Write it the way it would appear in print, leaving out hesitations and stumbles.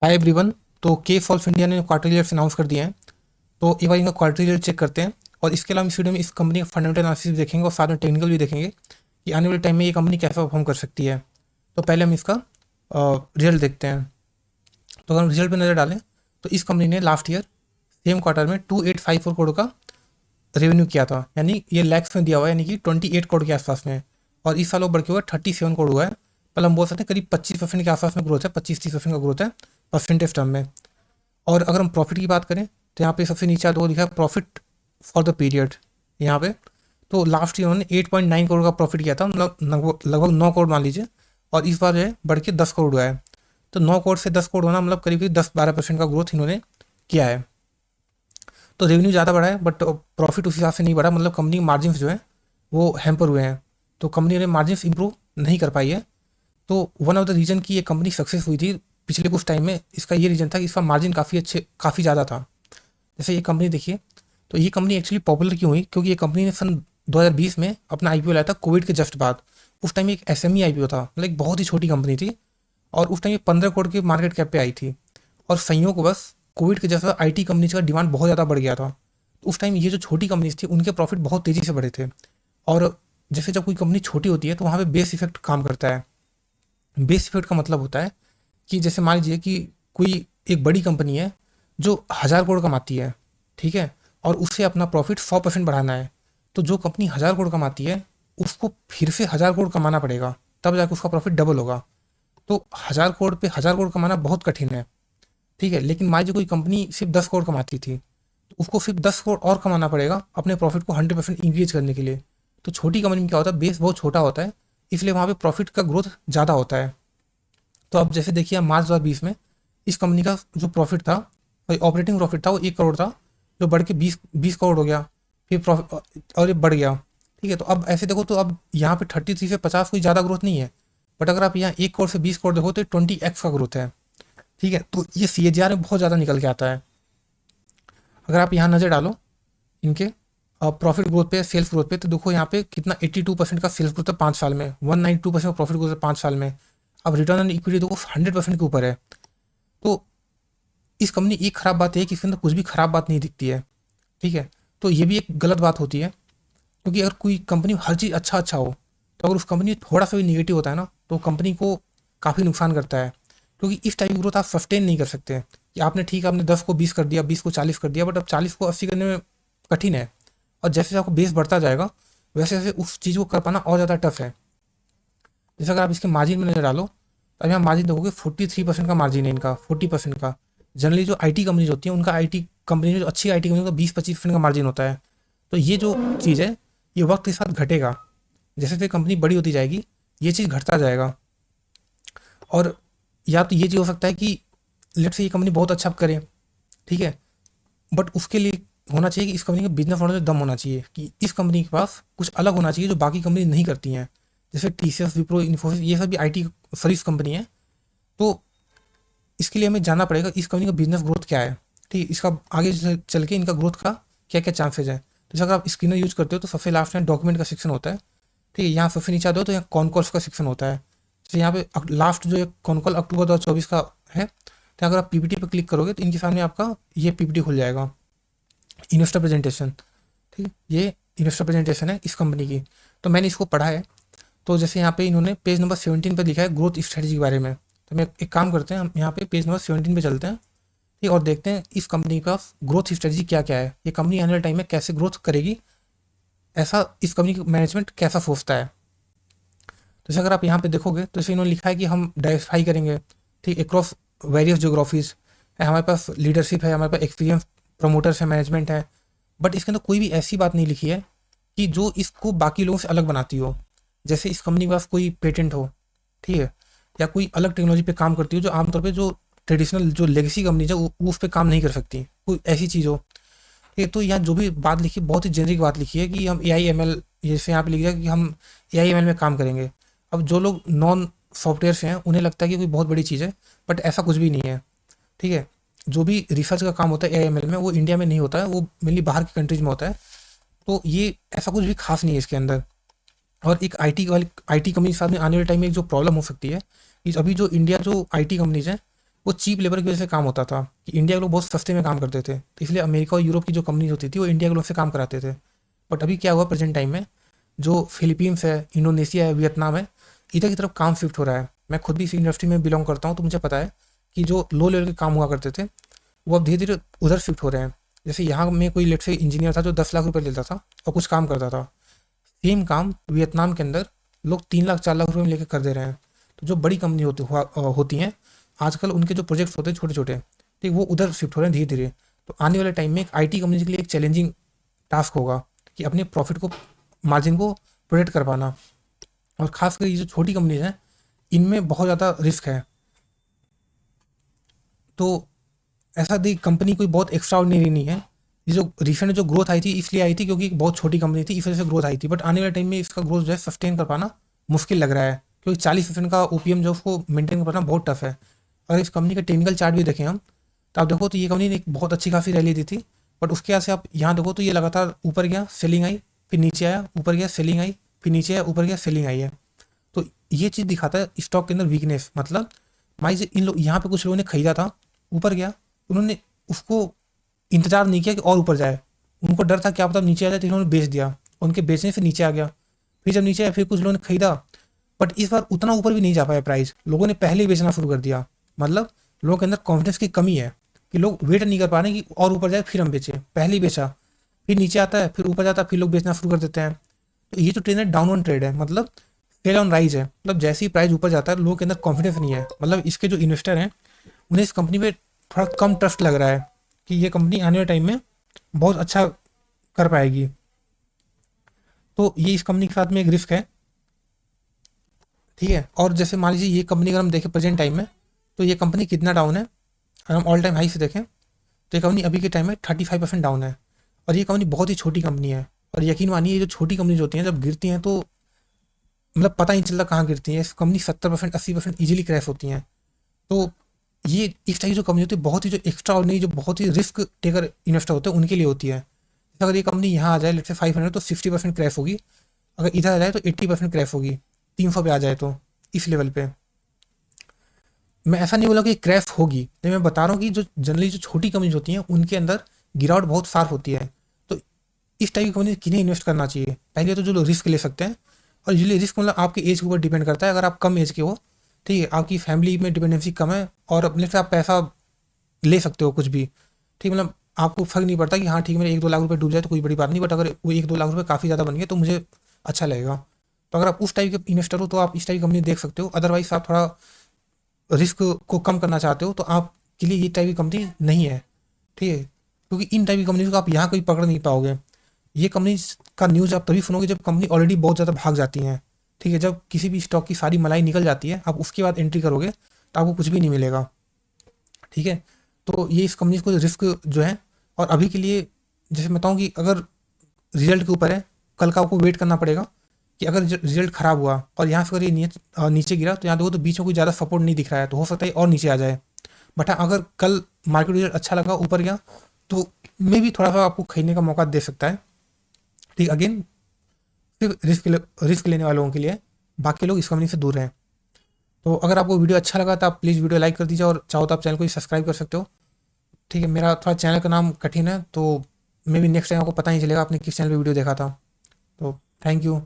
Hi everyone. तो केफ of India ने quarter results announce कर दिए हैं। तो एक बार इनका क्वार्टर रिजल्ट चेक करते हैं और इसके अलावा इस वीडियो में इस कंपनी का फंडामेंटल एनालिसिस भी देखेंगे और साथ में टेक्निकल भी देखेंगे कि आने वाले टाइम में ये कंपनी कैसा परफॉर्म कर सकती है। तो पहले हम इसका रिजल्ट देखते हैं। तो अगर हम रिजल्ट पे नज़र डालें तो इस कंपनी ने लास्ट ईयर सेम क्वार्टर में 2854 करोड़ का रेवेन्यू किया था, यानी ये लैक्स में दिया हुआ है, यानी कि 28 करोड़ के आसपास में। और इस साल वो बढ़ के हुआ 37 करोड़ हुआ है। मतलब हम बोल सकते हैं करीब 25% के आसपास में ग्रोथ है, 25-30% का ग्रोथ है परसेंटेज टर्म में। और अगर हम प्रॉफिट की बात करें तो यहाँ पे सबसे नीचे आता हुआ लिखा है प्रॉफिट फॉर द पीरियड यहाँ पे। तो लास्ट ईयर उन्होंने 8.9 करोड़ का प्रॉफिट किया था, मतलब लगभग 9 करोड़ मान लीजिए। और इस बार जो है बढ़ के 10 करोड़ हुआ है। तो 9 करोड़ से 10 करोड़ होना मतलब करीब करीब 10-12% का ग्रोथ इन्होंने किया है। तो रेवेन्यू ज़्यादा बढ़ा है बट प्रॉफिट उस हिसाब से नहीं बढ़ा, मतलब कंपनी के मार्जिन जो है वो हैम्पर हुए हैं। तो कंपनी ने मार्जिन इंप्रूव नहीं कर पाई है। तो वन ऑफ द रीज़न की ये कंपनी सक्सेस हुई थी पिछले कुछ टाइम में, इसका ये रीज़न था कि इसका मार्जिन काफ़ी ज़्यादा था। जैसे ये कंपनी देखिए, तो ये कंपनी एक्चुअली पॉपुलर क्यों हुई, क्योंकि ये कंपनी ने सन 2020 में अपना आईपीओ लाया था कोविड के जस्ट बाद। उस टाइम एक एसएमई आईपीओ था, मतलब एक बहुत ही छोटी कंपनी थी। और उस टाइम ये 15 करोड़ की मार्केट कैप पे आई थी। और संयोग को बस कोविड के जैसा आईटी कंपनीज का डिमांड बहुत ज़्यादा बढ़ गया था। तो उस टाइम ये जो छोटी कंपनीज थी उनके प्रॉफिट बहुत तेज़ी से बढ़े थे। और जैसे जब कोई कंपनी छोटी होती है तो वहाँ पे बेस इफेक्ट काम करता है। बेस इफेक्ट का मतलब होता है कि जैसे मान लीजिए कि कोई एक बड़ी कंपनी है जो 1000 करोड़ कमाती है, ठीक है, और उससे अपना प्रॉफिट 100% बढ़ाना है। तो जो कंपनी 1000 करोड़ कमाती है उसको फिर से 1000 करोड़ कमाना पड़ेगा, तब जाकर उसका प्रॉफिट डबल होगा। तो 1000 करोड़ पे 1000 करोड़ कमाना बहुत कठिन है, ठीक है। लेकिन मान लीजिए कोई कंपनी सिर्फ 10 करोड़ कमाती थी, तो उसको सिर्फ 10 करोड़ और कमाना पड़ेगा अपने प्रॉफिट को 100% इंक्रीज करने के लिए। तो छोटी कंपनी में क्या होता है, बेस बहुत छोटा होता है, इसलिए वहाँ पे प्रॉफिट का ग्रोथ ज़्यादा होता है। तो अब जैसे देखिए मार्च 2020 में इस कंपनी का जो प्रॉफिट था, ऑपरेटिंग प्रॉफिट था, वो 1 करोड़ था, जो बढ़ के 20 करोड़ हो गया। फिर प्रॉफिट और ये बढ़ गया, ठीक है। तो अब ऐसे देखो तो अब यहाँ पे 33 से 50 कोई ज़्यादा ग्रोथ नहीं है। बट अगर आप यहाँ 1 करोड़ से 20 करोड़ देखो तो 20x का ग्रोथ है, ठीक है। तो ये CAGR में बहुत ज़्यादा निकल के आता है। अगर आप यहाँ नज़र डालो इनके प्रॉफिट ग्रोथ पे, सेल्स ग्रोथ पे, तो देखो यहाँ पे कितना 82% का सेल्स ग्रोथ है 5 साल में, 192% का प्रॉफिट ग्रोथ है 5 साल में। अब रिटर्न ऑन इक्विटी देखो 100% के ऊपर है। तो इस कंपनी की एक खराब बात है कि इसके अंदर कुछ भी खराब बात नहीं दिखती है, ठीक है। तो ये भी एक गलत बात होती है, क्योंकि अगर कोई कंपनी हर चीज़ अच्छा अच्छा हो, तो अगर उस कंपनी में थोड़ा सा भी निगेटिव होता है ना तो कंपनी को काफ़ी नुकसान करता है। क्योंकि इस टाइप की ग्रोथ आप सस्टेन नहीं कर सकते कि आपने ठीक है आपने 10 को 20 कर दिया, 20 को 40 कर दिया, बट अब 40 को 80 करने में कठिन है। और जैसे जैसे आपको बेस बढ़ता जाएगा वैसे वैसे उस चीज़ को कर पाना और ज़्यादा टफ है। जैसे अगर आप इसके मार्जिन में नजर डालो तो अब यहाँ मार्जिन देखोगे 43% का मार्जिन है इनका, 40% का। जनरली जो आईटी कंपनीज होती हैं उनका आईटी कंपनी जो अच्छी आईटी कंपनी का 20-25% का मार्जिन होता है। तो ये जो चीज़ है ये वक्त के साथ घटेगा, जैसे जैसे कंपनी बड़ी होती जाएगी ये चीज़ घटता जाएगा। और या तो ये चीज़ हो सकता है कि लेट से ये कंपनी बहुत अच्छा करे, ठीक है, बट उसके लिए होना चाहिए कि इस कंपनी के बिजनेस मॉडल में दम होना चाहिए, कि इस कंपनी के पास कुछ अलग होना चाहिए जो बाकी कंपनी नहीं करती हैं। जैसे TCS, विप्रो, इन्फोसिस, ये सब भी आईटी सर्विस कंपनी है। तो इसके लिए हमें जानना पड़ेगा इस कंपनी का बिजनेस ग्रोथ क्या है, ठीक है, इसका आगे चल के इनका ग्रोथ का क्या क्या चांसेज है। तो अगर आप स्क्रीनर यूज करते हो तो सबसे लास्ट में डॉक्यूमेंट का सेक्शन होता है, ठीक है। यहाँ सबसे नीचे आते हो तो यहाँ कॉनकॉल्स का सेक्शन होता है। जैसे यहाँ पे लास्ट जो कॉनकॉल अक्टूबर 2024 का है, तो अगर आप PPT पर क्लिक करोगे तो इनके सामने आपका ये PPT खुल जाएगा, इन्वेस्टर प्रेजेंटेशन, ठीक है। ये इन्वेस्टर प्रेजेंटेशन है इस कंपनी की। तो मैंने इसको पढ़ा है। तो जैसे यहाँ पे इन्होंने पेज नंबर 17 पे लिखा है ग्रोथ स्ट्रेटजी के बारे में। तो मैं एक काम करते हैं, हम यहाँ पे पेज नंबर 17 पे चलते हैं, ठीक, और देखते हैं इस कंपनी का ग्रोथ स्ट्रेटजी क्या क्या है, ये कंपनी आने वाले टाइम में कैसे ग्रोथ करेगी, ऐसा इस कंपनी की मैनेजमेंट कैसा सोचता है। तो जैसे अगर आप यहाँ पे देखोगे तो जैसे इन्होंने लिखा है कि हम डाइवर्सिफाई करेंगे, ठीक, अक्रॉस वेरियस जोग्राफीज है, हमारे पास लीडरशिप है, हमारे पास एक्सपीरियंस प्रमोटर्स है, मैनेजमेंट है। बट इसके अंदर कोई भी ऐसी बात नहीं लिखी है कि जो इसको बाकी लोगों से अलग बनाती हो। जैसे इस कंपनी के पास कोई पेटेंट हो, ठीक है, या कोई अलग टेक्नोलॉजी पे काम करती हो जो आमतौर पे जो ट्रेडिशनल जो लेगेसी कंपनी है वो उस पर काम नहीं कर सकती, कोई ऐसी चीज़ हो। ये तो यहाँ जो भी बात लिखी बहुत ही जेनरिक बात लिखी है कि हम AI ML, जैसे यहाँ पे लिख दिया कि हम AI ML में काम करेंगे। अब जो लोग नॉन सॉफ्टवेयर से हैं उन्हें लगता है कि कोई बहुत बड़ी चीज़ है, बट ऐसा कुछ भी नहीं है, ठीक है। जो भी रिसर्च का काम होता है AI ML में वो इंडिया में नहीं होता है, वो मेनली बाहर की कंट्रीज में होता है। तो ये ऐसा कुछ भी खास नहीं है इसके अंदर। और एक आईटी कंपनी के साथ में आने वाले टाइम में एक जो प्रॉब्लम हो सकती है कि अभी जो इंडिया जो आईटी कंपनीज हैं वो चीप लेबर की वजह से काम होता था कि इंडिया के लोग बहुत सस्ते में काम करते थे, तो इसलिए अमेरिका और यूरोप की जो कंपनीज होती थी वो इंडिया के लोग से काम कराते थे। बट अभी क्या हुआ प्रेजेंट टाइम में, जो फिलीपींस है, इंडोनेशिया है, वियतनाम है, इधर की तरफ काम शिफ्ट हो रहा है। मैं खुद भी इस इंडस्ट्री में बिलोंग करता हूँ, तो मुझे पता है कि जो लो लेवल के काम हुआ करते थे वो अब धीरे धीरे उधर शिफ्ट हो रहे हैं। जैसे यहाँ में कोई लेट से इंजीनियर था जो 10 लाख रुपए लेता था और कुछ काम करता था, सेम काम वियतनाम के अंदर लोग 3 लाख 4 लाख रुपए में लेकर कर दे रहे हैं। तो जो बड़ी कंपनी होती हैं आजकल, उनके जो प्रोजेक्ट्स होते हैं छोटे छोटे, ठीक, वो उधर शिफ्ट हो रहे हैं धीरे धीरे। तो आने वाले टाइम में एक आईटी कंपनी के लिए एक चैलेंजिंग टास्क होगा कि अपने प्रॉफिट को, मार्जिन को प्रोटेक्ट कर पाना। और खासकर ये जो छोटी कंपनीज हैं इनमें बहुत ज़्यादा रिस्क है। तो ऐसा दी कंपनी कोई बहुत एक्स्ट्रा ऑर्डिनरी नहीं है। ये जो रिसेंट जो ग्रोथ आई थी इसलिए आई थी क्योंकि एक बहुत छोटी कंपनी थी, इस वजह से ग्रोथ आई थी। बट आने वाले टाइम में इसका ग्रोथ जो है सस्टेन कर पाना मुश्किल लग रहा है, क्योंकि 40% का ओपीएम जो उसको मेंटेन कर पाना बहुत टफ है। अगर इस कंपनी का टेक्निकल चार्ट भी देखें हम, तो आप देखो तो ये कंपनी ने एक बहुत अच्छी खासी रैली दी थी। बट उसके यहाँ से आप यहाँ देखो तो ये लगातार ऊपर गया, सेलिंग आई, फिर नीचे आया, ऊपर गया, सेलिंग आई, फिर नीचे आया, ऊपर गया, सेलिंग आई है। तो ये चीज़ दिखाता है स्टॉक के अंदर वीकनेस। मतलब मान लीजिए इन लोग यहाँ पे कुछ लोगों ने खरीदा था, ऊपर गया, उन्होंने उसको इंतजार नहीं किया कि और ऊपर जाए, उनको डर था क्या पता नीचे आ जाए, तो इन्होंने बेच दिया, उनके बेचने से नीचे आ गया। फिर जब नीचे आया फिर कुछ लोगों ने खरीदा, बट इस बार उतना ऊपर भी नहीं जा पाया प्राइस, लोगों ने पहले ही बेचना शुरू कर दिया। मतलब लोगों के अंदर कॉन्फिडेंस की कमी है कि लोग वेट नहीं कर पा रहे कि और ऊपर जाए फिर हम बेचें, पहले ही बेचा, फिर नीचे आता है, फिर ऊपर जाता है, फिर लोग बेचना शुरू कर देते हैं। तो ये जो ट्रेड है डाउन ट्रेड है, मतलब सेल ऑन राइज है। मतलब जैसे ही प्राइस ऊपर जाता है लोगों के अंदर कॉन्फिडेंस नहीं है। मतलब इसके जो इन्वेस्टर हैं उन्हें इस कंपनी पे थोड़ा कम ट्रस्ट लग रहा है कि ये कंपनी आने वाले टाइम में बहुत अच्छा कर पाएगी। तो ये इस कंपनी के साथ में एक रिस्क है, ठीक है। और जैसे मान लीजिए ये कंपनी अगर हम देखें प्रेजेंट टाइम में, तो ये कंपनी कितना डाउन है, अगर हम ऑल टाइम हाई से देखें तो ये कंपनी अभी के टाइम में 35% डाउन है। और ये कंपनी बहुत ही छोटी कंपनी है। और यकीन मानिए ये जो छोटी कंपनीज होती हैं जब गिरती हैं तो मतलब पता ही नहीं चलता कहाँ गिरती है। इस कंपनी 70% 80% ईजिली क्रैश होती हैं। तो ये इस टाइप की जो कंपनी होती है बहुत ही जो एक्स्ट्रा ऑर्डिनरी, जो बहुत ही रिस्क टेकर इन्वेस्टर होते हैं उनके लिए होती है। जैसे अगर ये कंपनी यहाँ आ जाए लेट से 500 तो 60% क्रैश होगी, अगर इधर आ जाए तो 80% क्रैश होगी, 300 पे आ जाए तो इस लेवल पे। मैं ऐसा नहीं बोला कि क्रैश होगी, लेकिन मैं बता रहा हूँ कि जो जनरली जो छोटी कंपनीज होती हैं उनके अंदर गिरावट बहुत शार्प होती है। तो इस टाइप की कंपनी किन्हें इन्वेस्ट करना चाहिए, पहले तो जो लोग रिस्क ले सकते हैं। और यूजली रिस्क मतलब आपकी एज के ऊपर डिपेंड करता है। अगर आप कम एज के हो, ठीक है, आपकी फैमिली में डिपेंडेंसी कम है और अपने से आप पैसा ले सकते हो कुछ भी, ठीक, मतलब आपको फर्क नहीं पड़ता कि हाँ ठीक है मेरे 1-2 लाख रुपए डूब जाए तो कोई बड़ी बात नहीं, बट अगर वो 1-2 लाख रुपए काफ़ी ज़्यादा बन गए तो मुझे अच्छा लगेगा। तो अगर आप उस टाइप के इन्वेस्टर हो तो आप इस टाइप की कंपनी देख सकते हो। अदरवाइज आप थोड़ा रिस्क को कम करना चाहते हो तो आपके लिए ये टाइप की कंपनी नहीं है, ठीक है। क्योंकि इन टाइप की कंपनीज को आप यहाँ कोई पकड़ नहीं पाओगे। ये कंपनीज का न्यूज़ आप तभी सुनोगे जब कंपनी ऑलरेडी बहुत ज़्यादा भाग जाती हैं, ठीक है। जब किसी भी स्टॉक की सारी मलाई निकल जाती है आप उसके बाद एंट्री करोगे तो आपको कुछ भी नहीं मिलेगा, ठीक है। तो ये इस कंपनी को रिस्क जो है, और अभी के लिए जैसे बताऊँ कि अगर रिजल्ट के ऊपर है, कल का आपको वेट करना पड़ेगा कि अगर रिजल्ट खराब हुआ और यहाँ से अगर ये नीचे गिरा तो यहाँ देखो तो बीच में कोई ज़्यादा सपोर्ट नहीं दिख रहा है, तो हो सकता है और नीचे आ जाए। बट हाँ अगर कल मार्केट रिजल्ट अच्छा लगा ऊपर गया तो मे भी थोड़ा सा आपको खरीदने का मौका दे सकता है, ठीक। अगेन सिर्फ रिस्क लेने वालों के लिए, बाकी लोग इस कंपनी से दूर रहें। तो अगर आपको वीडियो अच्छा लगा तो आप प्लीज़ वीडियो लाइक कर दीजिए और चाहो तो आप चैनल को सब्सक्राइब कर सकते हो, ठीक है। मेरा थोड़ा चैनल का नाम कठिन है तो मे बी नेक्स्ट टाइम आपको पता नहीं चलेगा आपने किस चैनल पे वीडियो देखा था। तो थैंक यू।